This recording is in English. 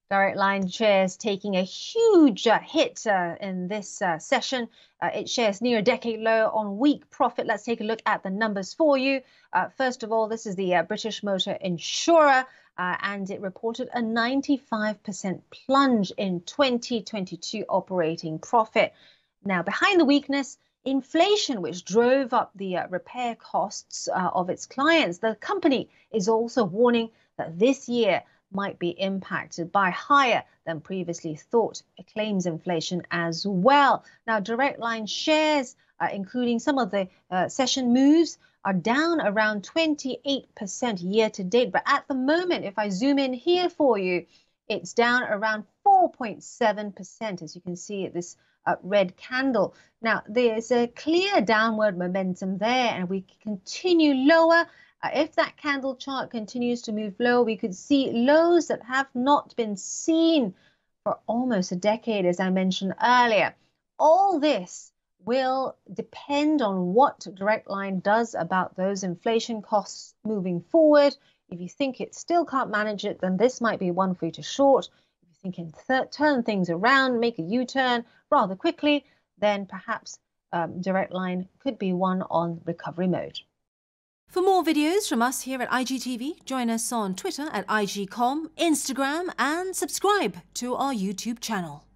Direct Line shares taking a huge hit in this session. It shares near a decade low on weak profit. Let's take a look at the numbers for you. First of all, this is the British Motor Insurer, and it reported a 95% plunge in 2022 operating profit. Now, behind the weakness, inflation, which drove up the repair costs of its clients. The company is also warning that this year might be impacted by higher than previously thought claims inflation as well. Now, Direct Line shares, including some of the session moves, are down around 28% year to date. But at the moment, if I zoom in here for you, it's down around 4.7%, as you can see at this red candle. Now, there's a clear downward momentum there, and we continue lower. If that candle chart continues to move low, we could see lows that have not been seen for almost a decade, as I mentioned earlier. All this will depend on what Direct Line does about those inflation costs moving forward. If you think it still can't manage it, then this might be one for you to short. If you think it can turn things around, make a U-turn rather quickly, then perhaps Direct Line could be one on recovery mode. For more videos from us here at IGTV, join us on Twitter at IGCom, Instagram, and subscribe to our YouTube channel.